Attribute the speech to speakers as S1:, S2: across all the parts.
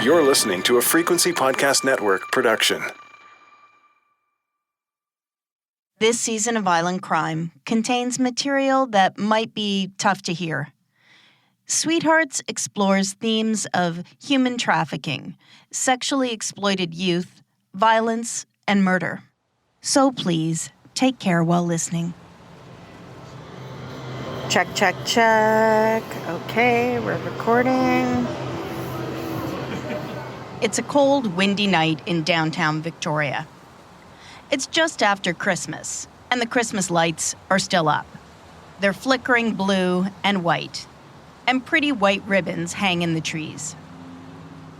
S1: You're listening to a Frequency Podcast Network production.
S2: This season of Island Crime contains material that might be tough to hear. Sweethearts explores themes of human trafficking, sexually exploited youth, violence, and murder. So please, take care while listening. Check. Okay, we're recording. It's a cold, windy night in downtown Victoria. It's just after Christmas, and the Christmas lights are still up. They're flickering blue and white, and pretty white ribbons hang in the trees.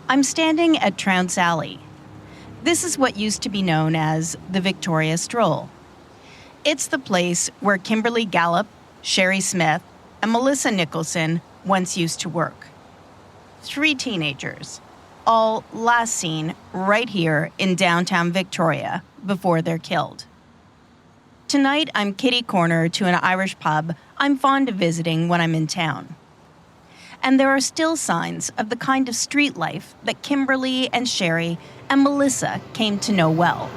S2: I'm standing at Trounce Alley. This is what used to be known as the Victoria Stroll. It's the place where Kimberly Gallup, Cheri Smith, and Melissa Nicholson once used to work. 3 teenagers, all last seen right here in downtown Victoria before they're killed. Tonight, I'm kitty-corner to an Irish pub I'm fond of visiting when I'm in town. And there are still signs of the kind of street life that Kimberly and Cheri and Melissa came to know well.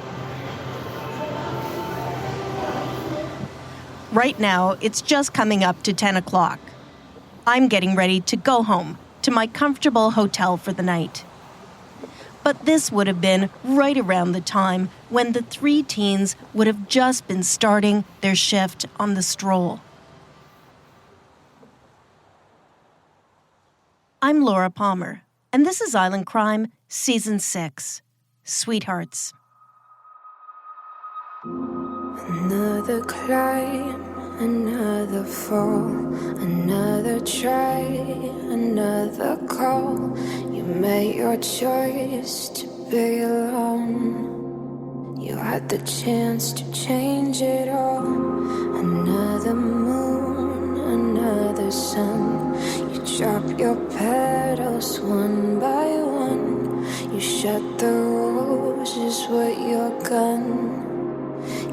S2: Right now, it's just coming up to 10 o'clock. I'm getting ready to go home to my comfortable hotel for the night. But this would have been right around the time when the 3 teens would have just been starting their shift on the stroll. I'm Laura Palmer, and this is Island Crime, Season 6, Sweethearts.
S3: Another climb, another fall, another try, another call. You made your choice to be alone. You had the chance to change it all. Another moon, another sun. You drop your petals one by one. You shut the roses with your gun.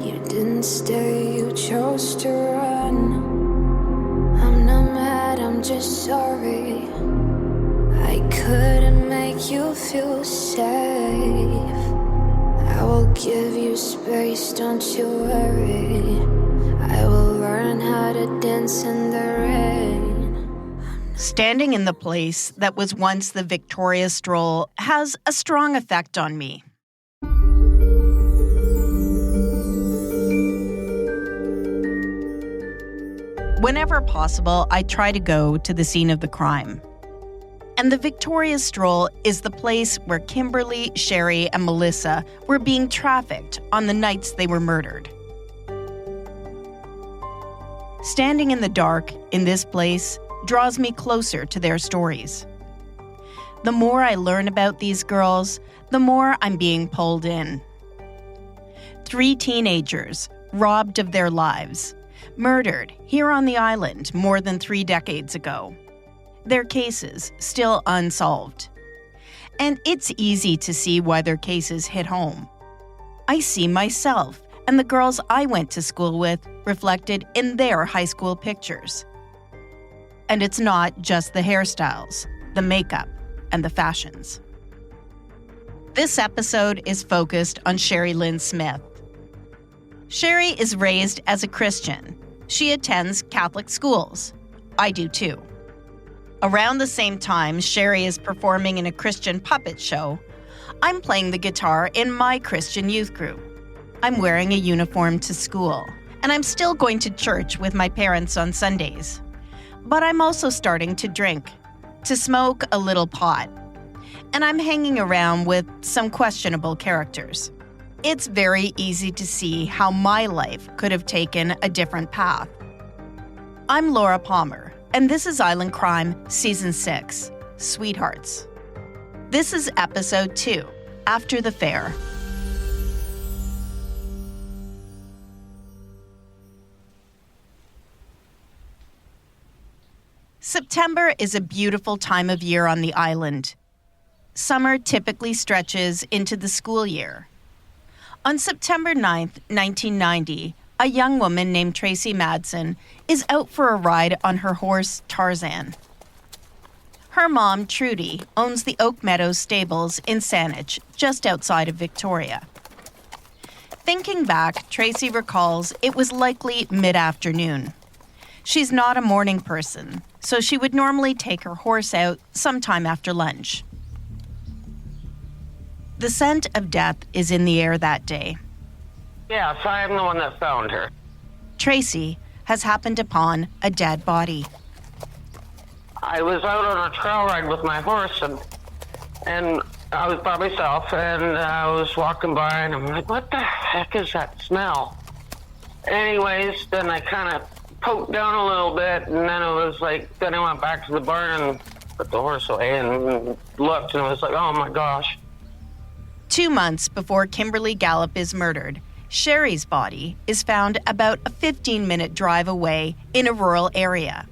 S3: You didn't stay, you chose to run. I'm not mad, I'm just sorry. I couldn't make you feel safe. I will give you space, don't you worry. I will learn how to dance in the rain.
S2: Standing in the place that was once the Victoria Stroll has a strong effect on me. Whenever possible, I try to go to the scene of the crime. And the Victoria Stroll is the place where Kimberly, Cheri, and Melissa were being trafficked on the nights they were murdered. Standing in the dark in this place draws me closer to their stories. The more I learn about these girls, the more I'm being pulled in. 3 teenagers robbed of their lives, murdered here on the island more than 3 decades ago. Their cases still unsolved. And it's easy to see why their cases hit home. I see myself and the girls I went to school with reflected in their high school pictures. And it's not just the hairstyles, the makeup, and the fashions. This episode is focused on Cheri Lynn Smith. Cheri is raised as a Christian. She attends Catholic schools. I do too. Around the same time Cheri is performing in a Christian puppet show, I'm playing the guitar in my Christian youth group. I'm wearing a uniform to school, and I'm still going to church with my parents on Sundays. But I'm also starting to drink, to smoke a little pot, and I'm hanging around with some questionable characters. It's very easy to see how my life could have taken a different path. I'm Laura Palmer, and this is Island Crime, Season 6, Sweethearts. This is Episode 2, After the Fair. September is a beautiful time of year on the island. Summer typically stretches into the school year. On September 9th, 1990, a young woman named Tracy Madsen is out for a ride on her horse, Tarzan. Her mom, Trudy, owns the Oak Meadows stables in Saanich, just outside of Victoria. Thinking back, Tracy recalls it was likely mid-afternoon. She's not a morning person, so she would normally take her horse out sometime after lunch. The scent of death is in the air that day.
S4: Yes, I am the one that found her.
S2: Tracy has happened upon a dead body.
S4: I was out on a trail ride with my horse, and I was by myself, and I was walking by, and I'm like, what the heck is that smell? Anyways, then I kind of poked down a little bit, and then it was like, then I went back to the barn and put the horse away and looked, and it was like, oh my gosh.
S2: 2 months before Kimberly Gallup is murdered, Cheri's body is found about a 15-minute drive away in a rural area.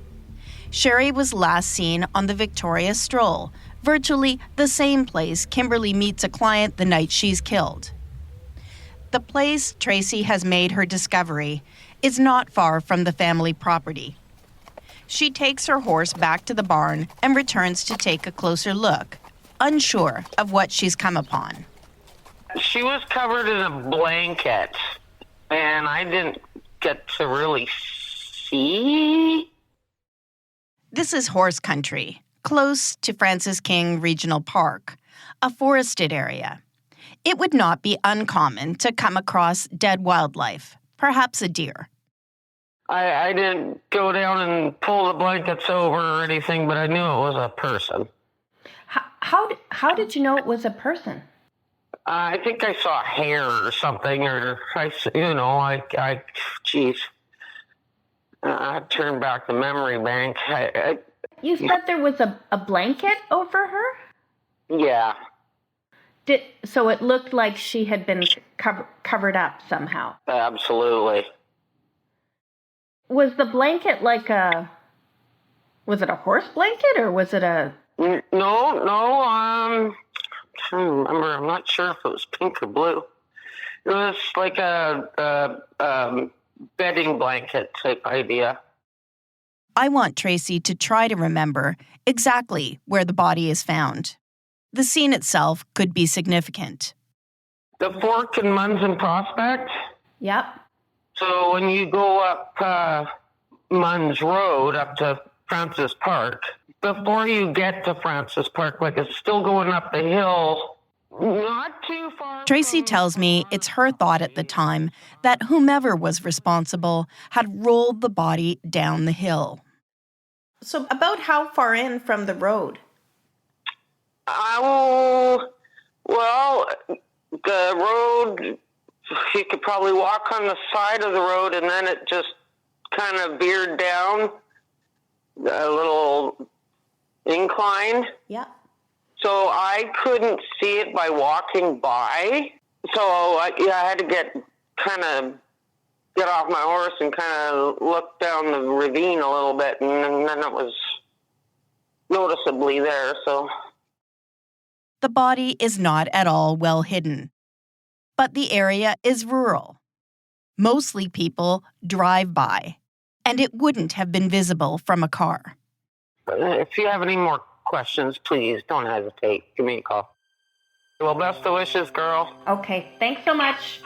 S2: Cheri was last seen on the Victoria Stroll, virtually the same place Kimberly meets a client the night she's killed. The place Tracy has made her discovery is not far from the family property. She takes her horse back to the barn and returns to take a closer look, unsure of what she's come upon.
S4: She was covered in a blanket, and I didn't get to really see.
S2: This is horse country, close to Francis King Regional Park, a forested area. It would not be uncommon to come across dead wildlife, perhaps a deer.
S4: I didn't go down and pull the blankets over or anything, but I knew it was a person.
S5: How did you know it was a person?
S4: I think I saw hair or something, or I turned back the memory bank.
S5: You said there was a blanket over her?
S4: Yeah.
S5: So it looked like she had been covered up somehow?
S4: Absolutely.
S5: Was the blanket was it a horse blanket or was it a...
S4: No, I'm trying to remember. I'm not sure if it was pink or blue. It was like a bedding blanket type idea.
S2: I want Tracy to try to remember exactly where the body is found. The scene itself could be significant.
S4: The Fork in Munson Prospect?
S5: Yep.
S4: So when you go up Munns Road up to Francis Park, before you get to Francis Park, like it's still going up the hill, not too far.
S2: Tracy tells me it's her thought at the time that whomever was responsible had rolled the body down the hill.
S5: So about how far in from the road?
S4: Well, the road, you could probably walk on the side of the road, and then it just kind of veered down a little incline.
S5: Yeah.
S4: So I couldn't see it by walking by. So I had to get off my horse and kind of look down the ravine a little bit, and then it was noticeably there. So
S2: the body is not at all well hidden, but the area is rural. Mostly people drive by, and it wouldn't have been visible from a car.
S4: If you have any more questions, please don't hesitate. Give me a call. Well, best of wishes, girl.
S5: Okay, thanks so much.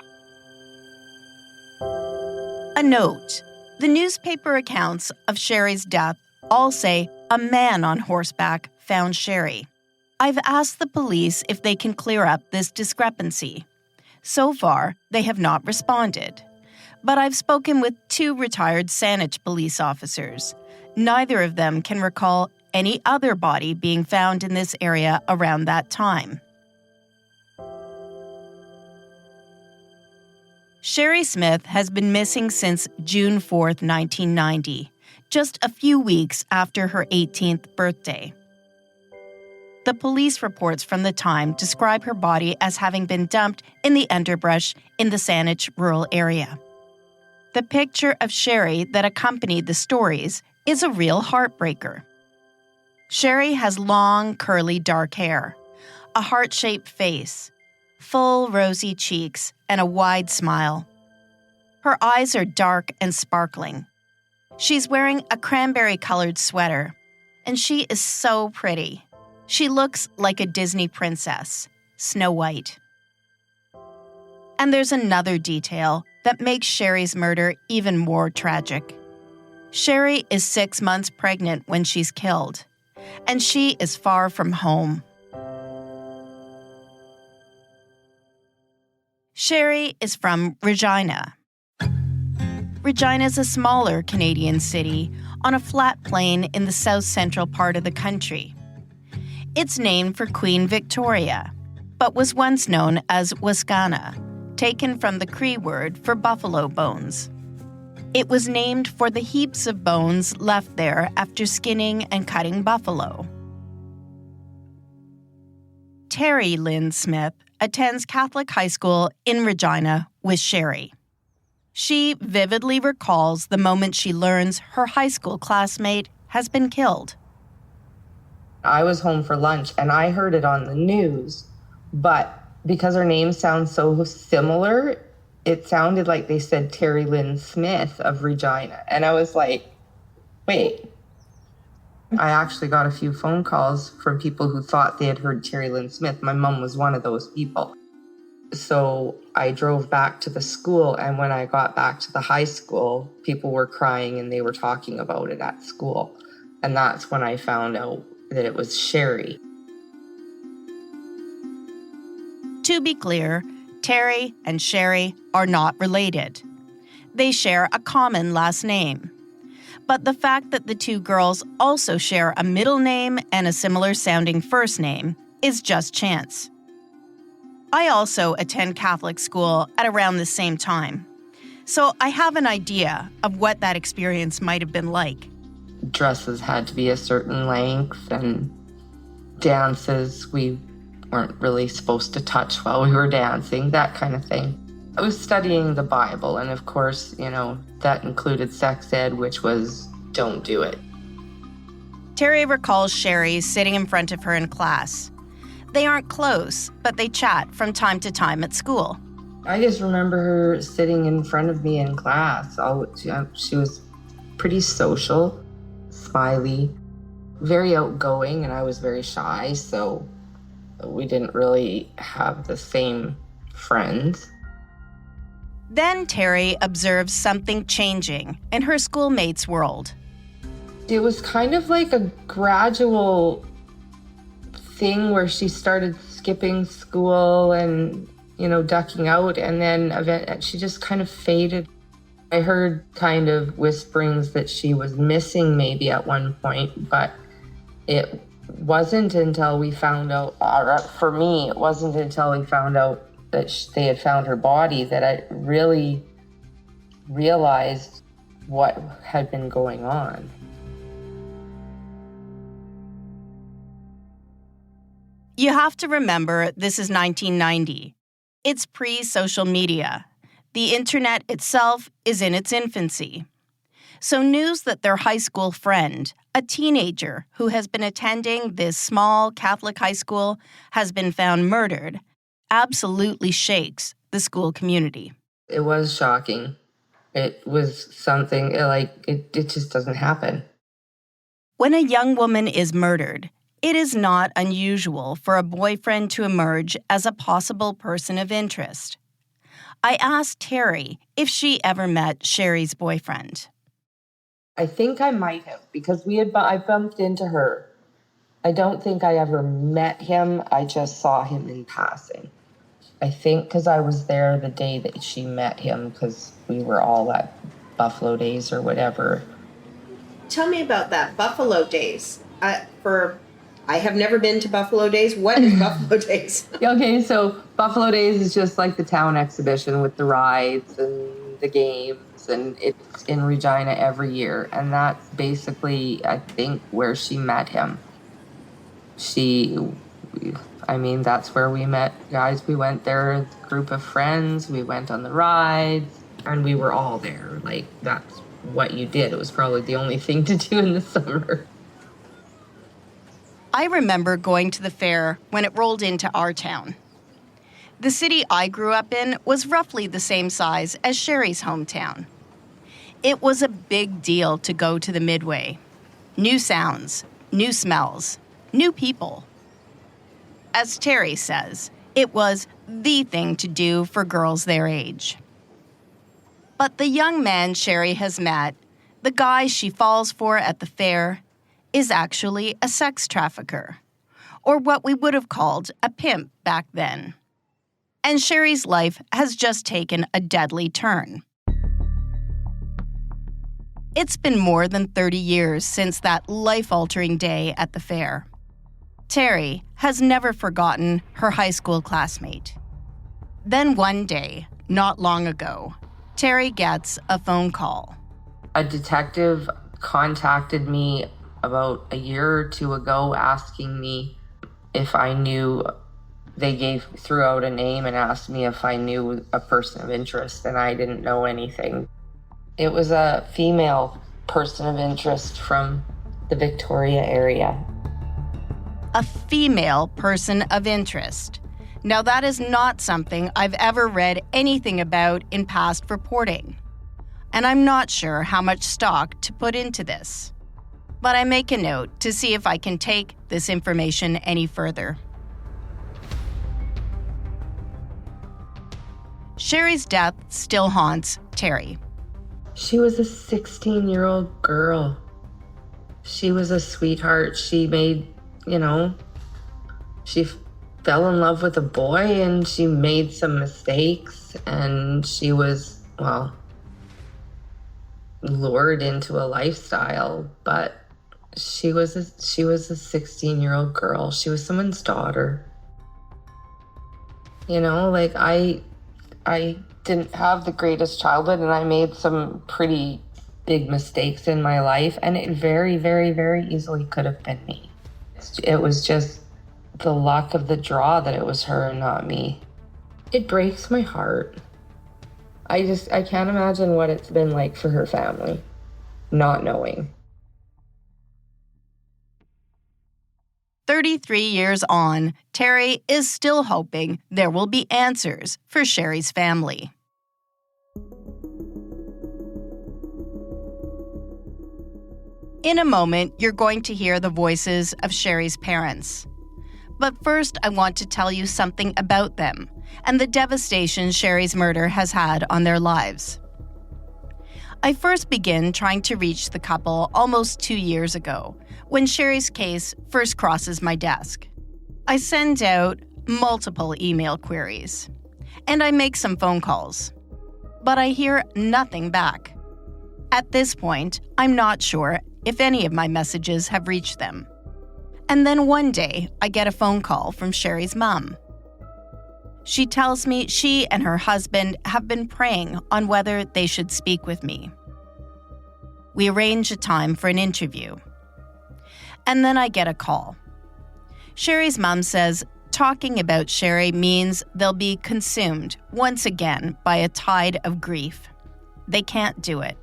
S2: A note. The newspaper accounts of Cheri's death all say a man on horseback found Cheri. I've asked the police if they can clear up this discrepancy. So far, they have not responded. But I've spoken with 2 retired Saanich police officers. Neither of them can recall any other body being found in this area around that time. Cheri Smith has been missing since June 4th, 1990, just a few weeks after her 18th birthday. The police reports from the time describe her body as having been dumped in the underbrush in the Saanich rural area. The picture of Cheri that accompanied the stories is a real heartbreaker. Cheri has long, curly, dark hair, a heart-shaped face, full, rosy cheeks, and a wide smile. Her eyes are dark and sparkling. She's wearing a cranberry-colored sweater, And she is so pretty. She looks like a Disney princess, Snow White. And there's another detail that makes Cheri's murder even more tragic. Cheri is 6 months pregnant when she's killed, and she is far from home. Cheri is from Regina. Regina is a smaller Canadian city on a flat plain in the south-central part of the country. It's named for Queen Victoria, but was once known as Wascana, taken from the Cree word for buffalo bones. It was named for the heaps of bones left there after skinning and cutting buffalo. Cheri Lynn Smith attends Catholic high school in Regina with Cheri. She vividly recalls the moment she learns her high school classmate has been killed.
S6: I was home for lunch and I heard it on the news, but because her name sounds so similar, it sounded like they said Cheri Lynn Smith of Regina. And I was like, wait. I actually got a few phone calls from people who thought they had heard Cheri Lynn Smith. My mom was one of those people. So I drove back to the school, and when I got back to the high school, people were crying and they were talking about it at school. And that's when I found out that it was Cheri.
S2: To be clear, Cheri and Cheri are not related. They share a common last name. But the fact that the two girls also share a middle name and a similar sounding first name is just chance. I also attend Catholic school at around the same time, so I have an idea of what that experience might have been like.
S6: Dresses had to be a certain length, and dances we weren't really supposed to touch while we were dancing, that kind of thing. I was studying the Bible, and of course, that included sex ed, which was don't do it.
S2: Cheri recalls Cheri sitting in front of her in class. They aren't close, but they chat from time to time at school.
S6: I just remember her sitting in front of me in class. She was pretty social, smiley, very outgoing, and I was very shy, so we didn't really have the same friends.
S2: Then Cheri observes something changing in her schoolmates' world.
S6: It was kind of like a gradual thing where she started skipping school and, ducking out, and then she just kind of faded. I heard kind of whisperings that she was missing maybe at one point, but it wasn't until we found out, for me, it wasn't until we found out that they had found her body that I really realized what had been going on.
S2: You have to remember this is 1990. It's pre-social media. The internet itself is in its infancy. So news that their high school friend, a teenager who has been attending this small Catholic high school, has been found murdered, absolutely shakes the school community.
S6: It was shocking. It was something it just doesn't happen.
S2: When a young woman is murdered, it is not unusual for a boyfriend to emerge as a possible person of interest. I asked Cheri if she ever met Cheri's boyfriend.
S6: I think I might have, because I bumped into her. I don't think I ever met him. I just saw him in passing. I think because I was there the day that she met him, because we were all at Buffalo Days or whatever.
S7: Tell me about that, Buffalo Days. I have never been to Buffalo Days. What is Buffalo Days?
S6: Okay, so Buffalo Days is just like the town exhibition with the rides and the games, and it's in Regina every year. And that's basically, I think, where she met him. That's where we met, guys. We went there, a group of friends. We went on the rides, and we were all there. That's what you did. It was probably the only thing to do in the summer.
S2: I remember going to the fair when it rolled into our town. The city I grew up in was roughly the same size as Cheri's hometown. It was a big deal to go to the Midway. New sounds, new smells, new people. As Cheri says, it was the thing to do for girls their age. But the young man Cheri has met, the guy she falls for at the fair, is actually a sex trafficker, or what we would have called a pimp back then. And Cheri's life has just taken a deadly turn. It's been more than 30 years since that life-altering day at the fair. Cheri has never forgotten her high school classmate. Then one day, not long ago, Cheri gets a phone call.
S6: A detective contacted me about a year or two ago asking me if I knew. They threw out a name and asked me if I knew a person of interest, and I didn't know anything. It was a female person of interest from the Victoria area.
S2: A female person of interest. Now that is not something I've ever read anything about in past reporting. And I'm not sure how much stock to put into this. But I make a note to see if I can take this information any further. Cheri's death still haunts Cheri.
S6: She was a 16-year-old girl. She was a sweetheart. She made, she fell in love with a boy and she made some mistakes and she was, lured into a lifestyle, but she was a 16-year-old girl. She was someone's daughter. I didn't have the greatest childhood and I made some pretty big mistakes in my life, and it very, very, very easily could have been me. It was just the luck of the draw that it was her and not me. It breaks my heart. I can't imagine what it's been like for her family, not knowing.
S2: 33 years on, Cheri is still hoping there will be answers for Cheri's family. In a moment, you're going to hear the voices of Cheri's parents. But first, I want to tell you something about them and the devastation Cheri's murder has had on their lives. I first began trying to reach the couple almost 2 years ago, when Cheri's case first crosses my desk. I send out multiple email queries, and I make some phone calls, but I hear nothing back. At this point, I'm not sure if any of my messages have reached them. And then one day, I get a phone call from Cheri's mom. She tells me she and her husband have been praying on whether they should speak with me. We arrange a time for an interview. And then I get a call. Cheri's mom says talking about Cheri means they'll be consumed once again by a tide of grief. They can't do it.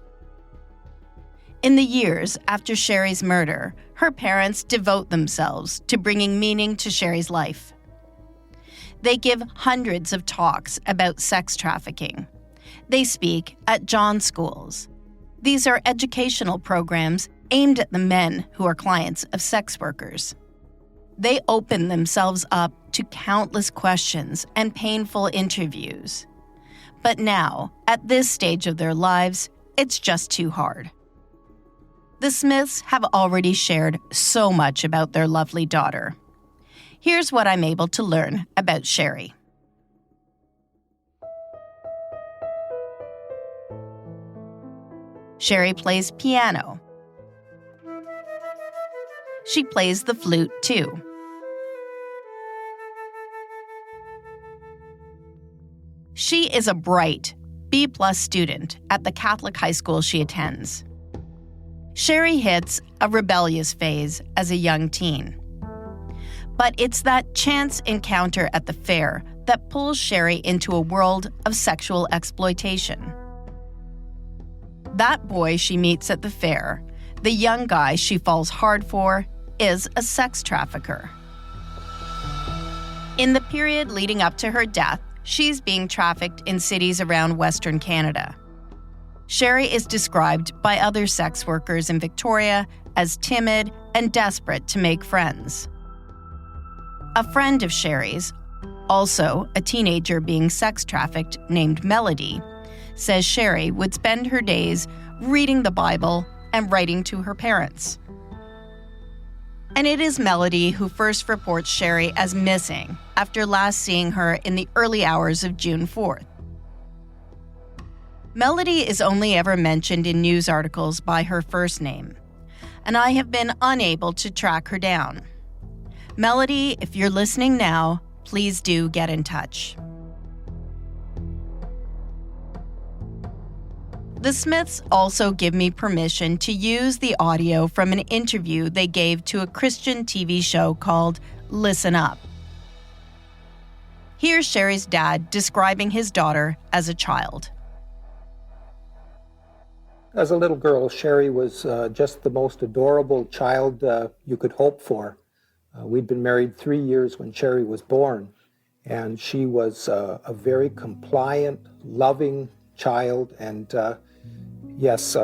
S2: In the years after Cheri's murder, her parents devote themselves to bringing meaning to Cheri's life. They give hundreds of talks about sex trafficking. They speak at John schools. These are educational programs aimed at the men who are clients of sex workers. They open themselves up to countless questions and painful interviews. But now, at this stage of their lives, it's just too hard. The Smiths have already shared so much about their lovely daughter. Here's what I'm able to learn about Cheri. Cheri plays piano. She plays the flute, too. She is a bright B+ student at the Catholic high school she attends. Cheri hits a rebellious phase as a young teen. But it's that chance encounter at the fair that pulls Cheri into a world of sexual exploitation. That boy she meets at the fair, the young guy she falls hard for, is a sex trafficker. In the period leading up to her death, she's being trafficked in cities around Western Canada. Cheri is described by other sex workers in Victoria as timid and desperate to make friends. A friend of Cheri's, also a teenager being sex trafficked named Melody, says Cheri would spend her days reading the Bible and writing to her parents. And it is Melody who first reports Cheri as missing after last seeing her in the early hours of June 4th. Melody is only ever mentioned in news articles by her first name, and I have been unable to track her down. Melody, if you're listening now, please do get in touch. The Smiths also give me permission to use the audio from an interview they gave to a Christian TV show called Listen Up. Here's Cheri's dad describing his daughter as a child.
S8: As a little girl, Cheri was just the most adorable child you could hope for. We'd been married 3 years when Cheri was born, and she was a very compliant, loving child, and yes,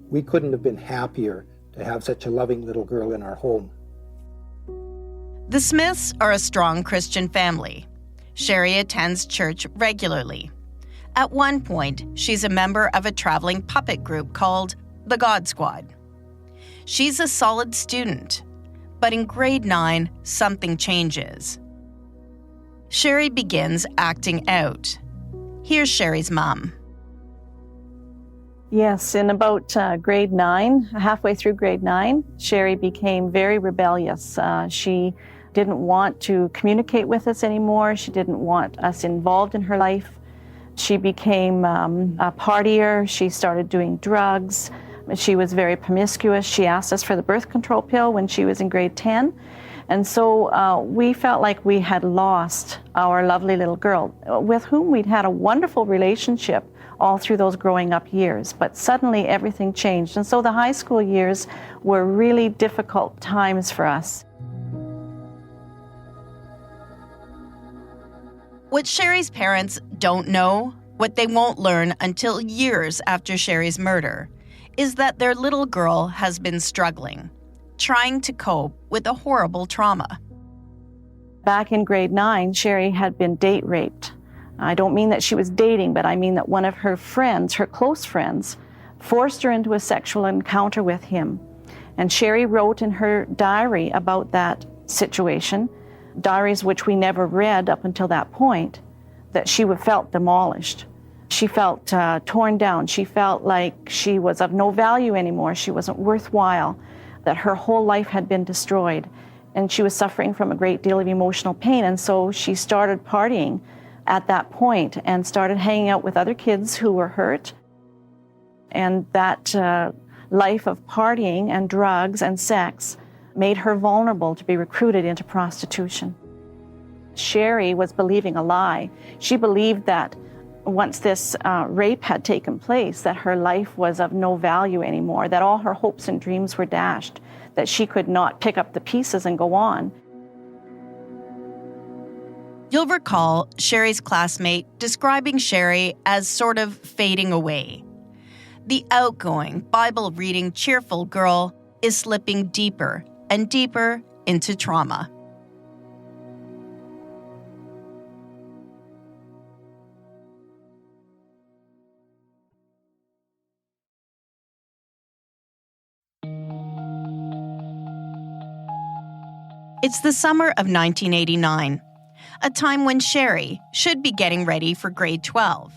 S8: we couldn't have been happier to have such a loving little girl in our home.
S2: The Smiths are a strong Christian family. Cheri attends church regularly. At one point, she's a member of a traveling puppet group called the God Squad. She's a solid student, but in grade 9, something changes. Cheri begins acting out. Here's Cheri's mom.
S9: Yes, in about grade 9, halfway through grade 9, Cheri became very rebellious. She didn't want to communicate with us anymore. She didn't want us involved in her life. She became a partier. She started doing drugs. She was very promiscuous. She asked us for the birth control pill when she was in grade 10. And so we felt like we had lost our lovely little girl, with whom we'd had a wonderful relationship all through those growing up years. But suddenly everything changed. And so the high school years were really difficult times for us.
S2: What Cheri's parents don't know, what they won't learn until years after Cheri's murder, is that their little girl has been struggling, trying to cope with a horrible trauma.
S9: Back in grade 9, Cheri had been date raped. I don't mean that she was dating, but I mean that one of her friends, her close friends, forced her into a sexual encounter with him. And Cheri wrote in her diary about that situation, diaries which we never read up until that point, that she felt demolished. She felt torn down. She felt like she was of no value anymore. She wasn't worthwhile, that her whole life had been destroyed. And she was suffering from a great deal of emotional pain. And so she started partying at that point and started hanging out with other kids who were hurt. And that life of partying and drugs and sex made her vulnerable to be recruited into prostitution. Cheri was believing a lie. She believed that once this rape had taken place, that her life was of no value anymore, that all her hopes and dreams were dashed, that she could not pick up the pieces and go on.
S2: You'll recall Cheri's classmate describing Cheri as sort of fading away. The outgoing, Bible-reading, cheerful girl is slipping deeper and deeper into trauma. It's the summer of 1989, a time when Cheri should be getting ready for grade 12.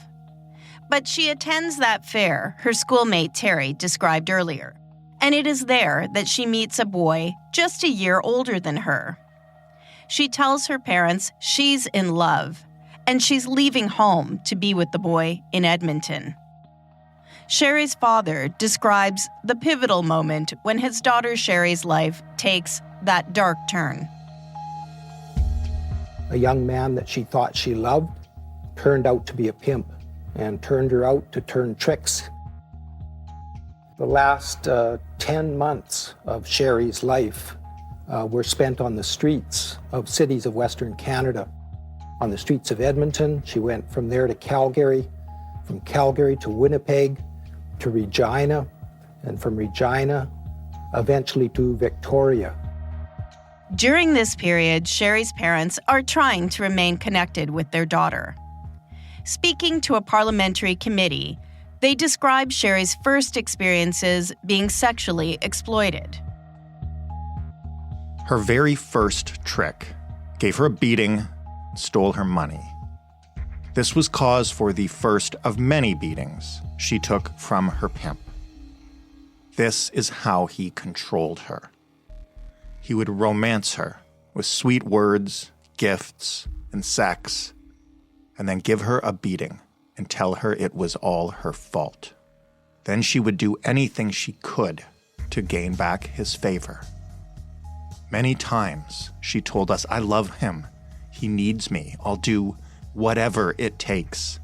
S2: But she attends that fair her schoolmate Terry described earlier, and it is there that she meets a boy just a year older than her. She tells her parents she's in love, and she's leaving home to be with the boy in Edmonton. Cheri's father describes the pivotal moment when his daughter Cheri's life takes that dark turn.
S8: A young man that she thought she loved turned out to be a pimp and turned her out to turn tricks. The last 10 months of Cheri's life were spent on the streets of cities of Western Canada. On the streets of Edmonton, she went from there to Calgary, from Calgary to Winnipeg, to Regina, and from Regina eventually to Victoria.
S2: During this period, Cheri's parents are trying to remain connected with their daughter. Speaking to a parliamentary committee, they describe Cheri's first experiences being sexually exploited.
S10: Her very first trick gave her a beating, stole her money. This was cause for the first of many beatings she took from her pimp. This is how he controlled her. He would romance her with sweet words, gifts, and sex, and then give her a beating and tell her it was all her fault. Then she would do anything she could to gain back his favor. Many times she told us, "I love him. He needs me. I'll do whatever it takes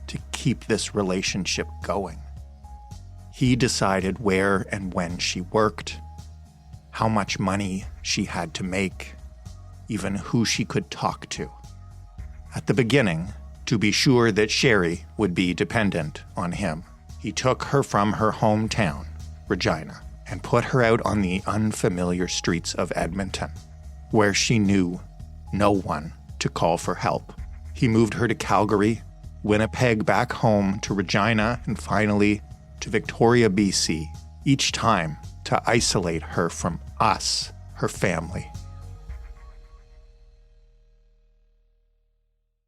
S10: to keep this relationship going." He decided where and when she worked, how much money she had to make, even who she could talk to. At the beginning, to be sure that Cheri would be dependent on him, he took her from her hometown, Regina, and put her out on the unfamiliar streets of Edmonton, where she knew no one to call for help. He moved her to Calgary, Winnipeg, back home to Regina, and finally to Victoria, BC, each time to isolate her from us, her family.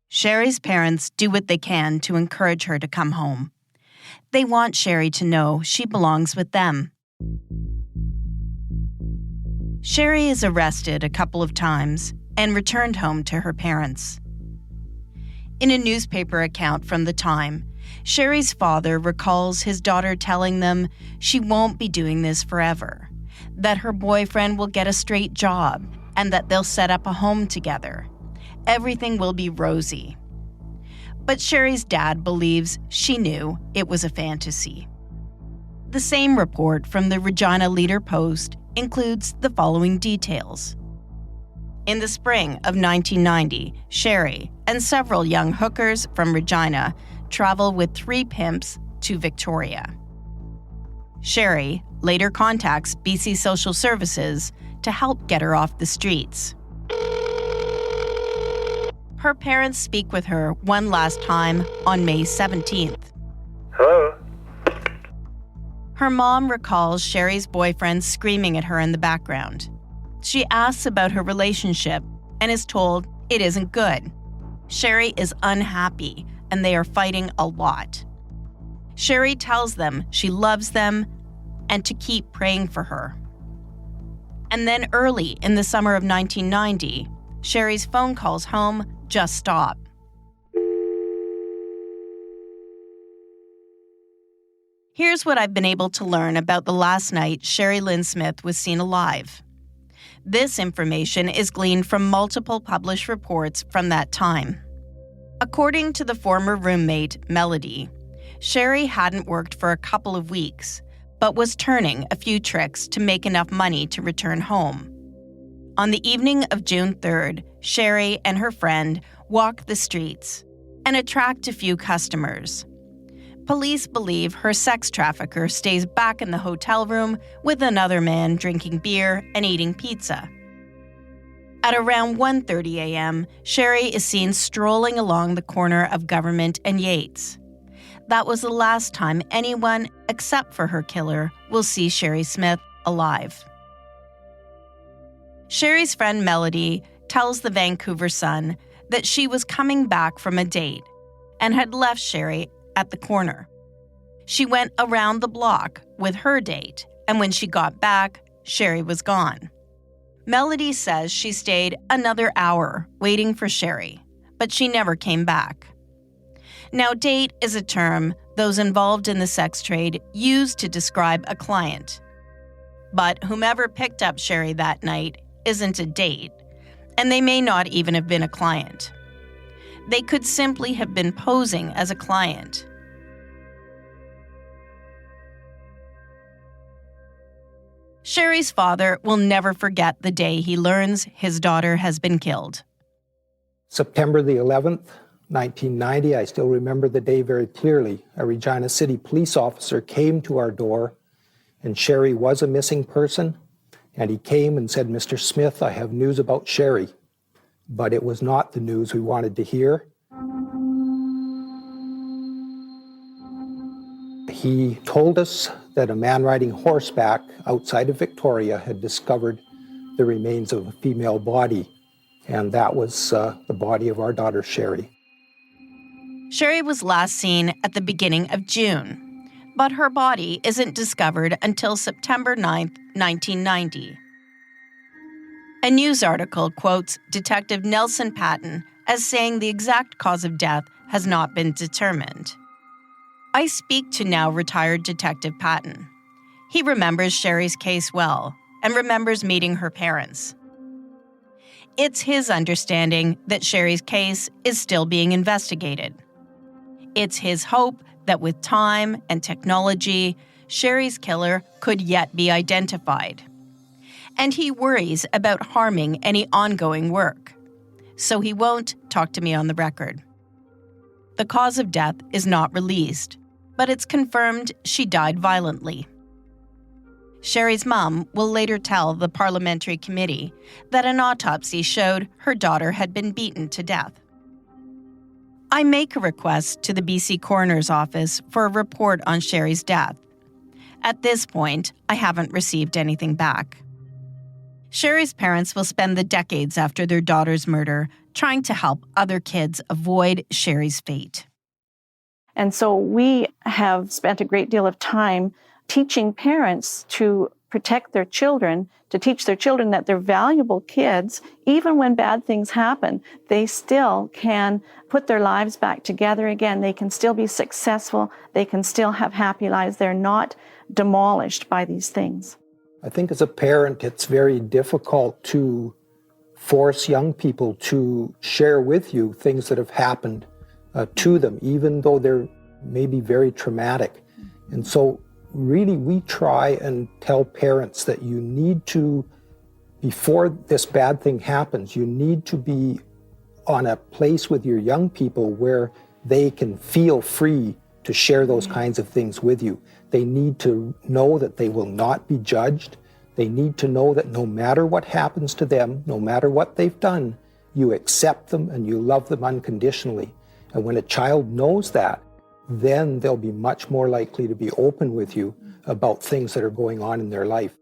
S2: Cheri's parents do what they can to encourage her to come home. They want Cheri to know she belongs with them. Cheri is arrested a couple of times and returned home to her parents. In a newspaper account from the time, Cheri's father recalls his daughter telling them she won't be doing this forever, that her boyfriend will get a straight job, and that they'll set up a home together. Everything will be rosy. But Cheri's dad believes she knew it was a fantasy. The same report from the Regina Leader-Post includes the following details. In the spring of 1990, Cheri and several young hookers from Regina travel with 3 pimps to Victoria. Cheri later contacts BC Social Services to help get her off the streets. Her parents speak with her one last time on May 17th.
S11: Hello?
S2: Her mom recalls Cheri's boyfriend screaming at her in the background. She asks about her relationship and is told it isn't good. Cheri is unhappy and they are fighting a lot. Cheri tells them she loves them and to keep praying for her. And then early in the summer of 1990, Cheri's phone calls home just stop. Here's what I've been able to learn about the last night Cheri Lynn Smith was seen alive. This information is gleaned from multiple published reports from that time. According to the former roommate, Melody, Cheri hadn't worked for a couple of weeks, but was turning a few tricks to make enough money to return home. On the evening of June 3rd, Cheri and her friend walk the streets and attract a few customers. Police believe her sex trafficker stays back in the hotel room with another man drinking beer and eating pizza. At around 1:30 a.m., Cheri is seen strolling along the corner of Government and Yates. That was the last time anyone, except for her killer, will see Cheri Smith alive. Cheri's friend Melody tells the Vancouver Sun that she was coming back from a date and had left Cheri at the corner. She went around the block with her date, and when she got back, Cheri was gone. Melody says she stayed another hour waiting for Cheri, but she never came back. Now, date is a term those involved in the sex trade use to describe a client. But whomever picked up Cheri that night isn't a date, and they may not even have been a client. They could simply have been posing as a client. Cheri's father will never forget the day he learns his daughter has been killed.
S8: September the 11th, 1990, I still remember the day very clearly. A Regina City police officer came to our door and Cheri was a missing person. And he came and said, "Mr. Smith, I have news about Cheri." But it was not the news we wanted to hear. He told us that a man riding horseback outside of Victoria had discovered the remains of a female body, and that was the body of our daughter, Cheri.
S2: Cheri was last seen at the beginning of June, but her body isn't discovered until September 9th, 1990. A news article quotes Detective Nelson Patton as saying the exact cause of death has not been determined. I speak to now retired Detective Patton. He remembers Cheri's case well and remembers meeting her parents. It's his understanding that Cheri's case is still being investigated. It's his hope that with time and technology, Cheri's killer could yet be identified. And he worries about harming any ongoing work. So he won't talk to me on the record. The cause of death is not released, but it's confirmed she died violently. Cheri's mom will later tell the parliamentary committee that an autopsy showed her daughter had been beaten to death. I make a request to the BC Coroner's Office for a report on Cheri's death. At this point, I haven't received anything back. Cheri's parents will spend the decades after their daughter's murder trying to help other kids avoid Cheri's fate.
S9: And so we have spent a great deal of time teaching parents to protect their children, to teach their children that they're valuable kids. Even when bad things happen, they still can put their lives back together again. They can still be successful. They can still have happy lives. They're not demolished by these things.
S8: I think as a parent, it's very difficult to force young people to share with you things that have happened to them, even though they're maybe very traumatic. And so really we try and tell parents that you need to, before this bad thing happens, you need to be on a place with your young people where they can feel free to share those kinds of things with you. They need to know that they will not be judged. They need to know that no matter what happens to them, no matter what they've done, you accept them and you love them unconditionally. And when a child knows that, then they'll be much more likely to be open with you about things that are going on in their life.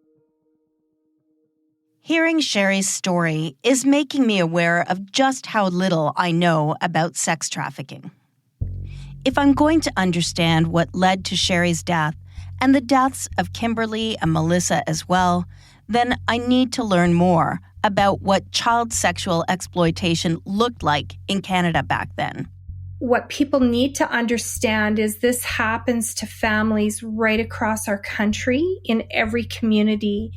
S2: Hearing Cheri's story is making me aware of just how little I know about sex trafficking. If I'm going to understand what led to Cheri's death and the deaths of Kimberly and Melissa as well, then I need to learn more about what child sexual exploitation looked like in Canada back then.
S11: What people need to understand is this happens to families right across our country in every community.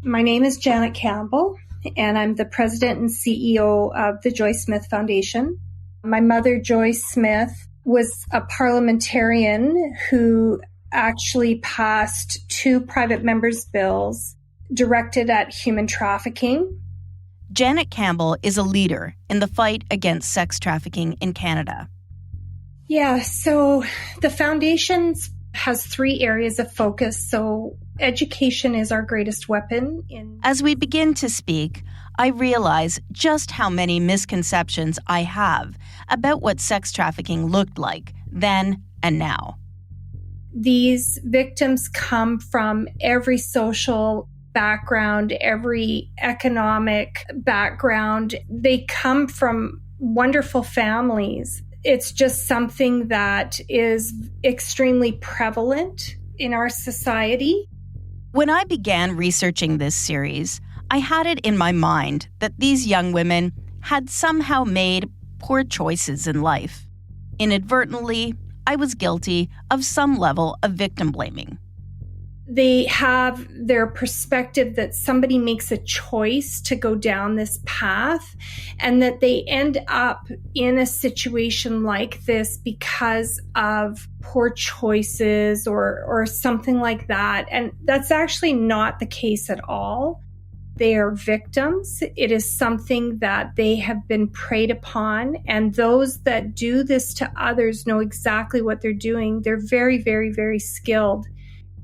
S11: My name is Janet Campbell, and I'm the president and CEO of the Joyce Smith Foundation. My mother, Joyce Smith, was a parliamentarian who actually passed 2 private members' bills directed at human trafficking.
S2: Janet Campbell is a leader in the fight against sex trafficking in Canada.
S11: Yeah, so the foundation has 3 areas of focus. So education is our greatest weapon.
S2: As we begin to speak, I realize just how many misconceptions I have about what sex trafficking looked like then and now.
S11: These victims come from every social background, every economic background. They come from wonderful families. It's just something that is extremely prevalent in our society.
S2: When I began researching this series, I had it in my mind that these young women had somehow made poor choices in life. Inadvertently, I was guilty of some level of victim blaming.
S11: They have their perspective that somebody makes a choice to go down this path and that they end up in a situation like this because of poor choices or something like that. And that's actually not the case at all. They are victims. It is something that they have been preyed upon. And those that do this to others know exactly what they're doing. They're very, very, very skilled.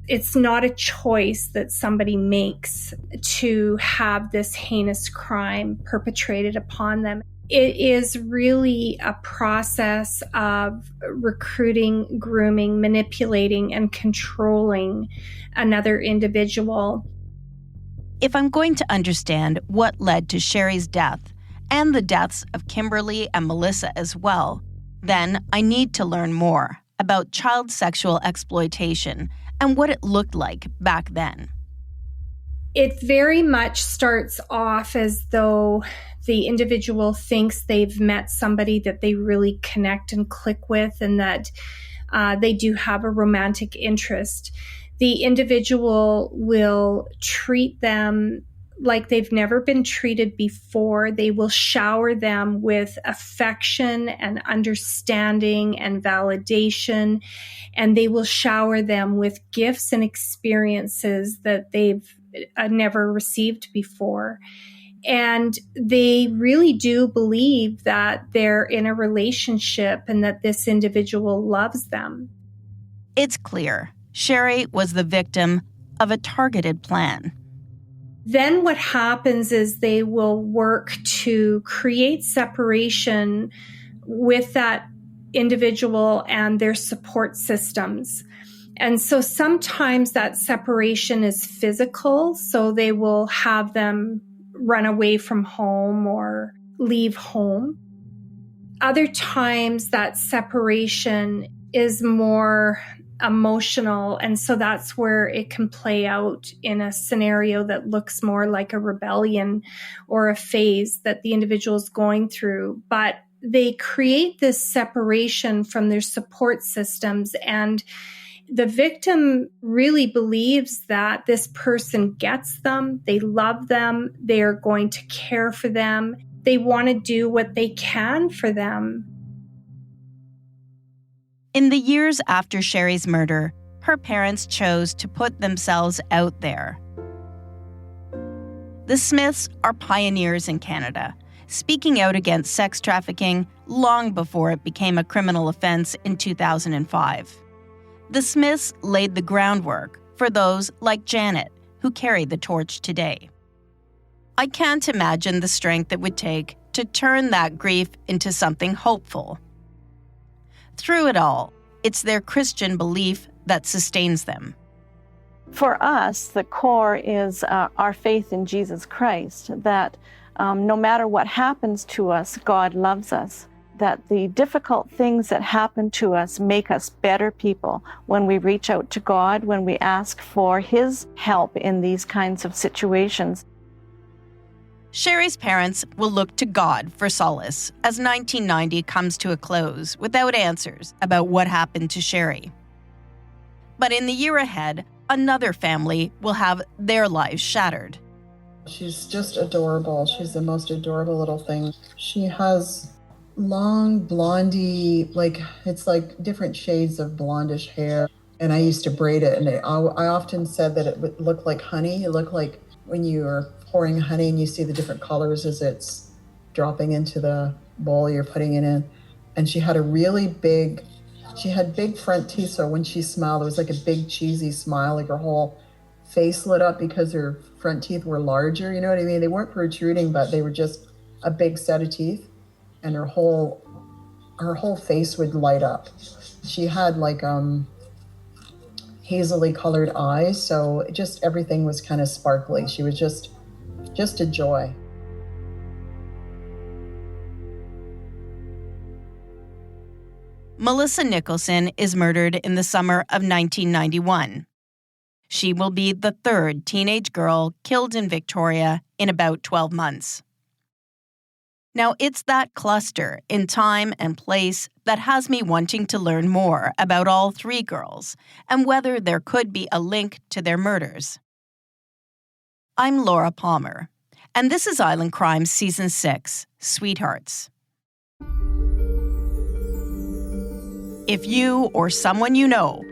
S11: It's not a choice that somebody makes to have this heinous crime perpetrated upon them. It is really a process of recruiting, grooming, manipulating, and controlling another individual.
S2: If I'm going to understand what led to Cheri's death and the deaths of Kimberly and Melissa as well, then I need to learn more about child sexual exploitation and what it looked like back then.
S11: It very much starts off as though the individual thinks they've met somebody that they really connect and click with, and that they do have a romantic interest. The individual will treat them like they've never been treated before. They will shower them with affection and understanding and validation, and they will shower them with gifts and experiences that they've never received before. And they really do believe that they're in a relationship and that this individual loves them.
S2: It's clear Cheri was the victim of a targeted plan.
S11: Then what happens is they will work to create separation with that individual and their support systems. And so sometimes that separation is physical, so they will have them run away from home or leave home. Other times that separation is more emotional, and so that's where it can play out in a scenario that looks more like a rebellion or a phase that the individual is going through. But they create this separation from their support systems, and the victim really believes that this person gets them, they love them, they are going to care for them, they want to do what they can for them.
S2: In the years after Cheri's murder, her parents chose to put themselves out there. The Smiths are pioneers in Canada, speaking out against sex trafficking long before it became a criminal offense in 2005. The Smiths laid the groundwork for those like Janet, who carry the torch today. I can't imagine the strength it would take to turn that grief into something hopeful. Through it all, it's their Christian belief that sustains them.
S9: For us, the core is our faith in Jesus Christ, that no matter what happens to us, God loves us, that the difficult things that happen to us make us better people when we reach out to God, when we ask for His help in these kinds of situations.
S2: Cheri's parents will look to God for solace as 1990 comes to a close without answers about what happened to Cheri. But in the year ahead, another family will have their lives shattered.
S12: She's just adorable. She's the most adorable little thing. She has long blondie, it's like different shades of blondish hair. And I used to braid it, and I often said that it would look like honey. It looked like when you are pouring honey and you see the different colors as it's dropping into the bowl you're putting it in. And she had big front teeth, so when she smiled, it was like a big cheesy smile, like her whole face lit up because her front teeth were larger, you know what I mean? They weren't protruding, but they were just a big set of teeth, and her whole face would light up. She had hazily colored eyes, so just everything was kind of sparkly. She was just a joy.
S2: Melissa Nicholson is murdered in the summer of 1991. She will be the third teenage girl killed in Victoria in about 12 months. Now, it's that cluster in time and place that has me wanting to learn more about all three girls and whether there could be a link to their murders. I'm Laura Palmer, and this is Island Crime Season 6, Sweethearts. If you or someone you know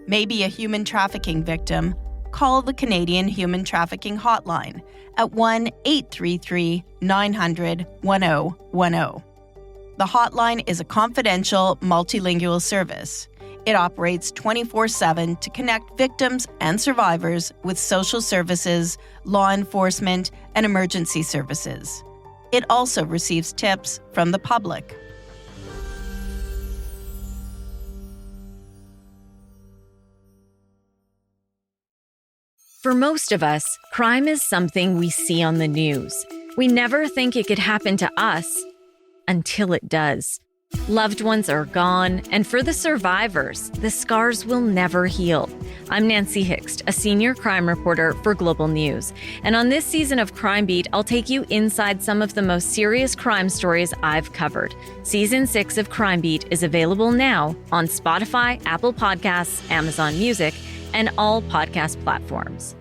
S2: may be a human trafficking victim, call the Canadian Human Trafficking Hotline at 1-833-900-1010. The hotline is a confidential, multilingual service. It operates 24/7 to connect victims and survivors with social services, law enforcement, and emergency services. It also receives tips from the public.
S13: For most of us, crime is something we see on the news. We never think it could happen to us until it does. Loved ones are gone, and for the survivors, the scars will never heal. I'm Nancy Hixt, a senior crime reporter for Global News. And on this season of Crime Beat, I'll take you inside some of the most serious crime stories I've covered. Season 6 of Crime Beat is available now on Spotify, Apple Podcasts, Amazon Music, and all podcast platforms.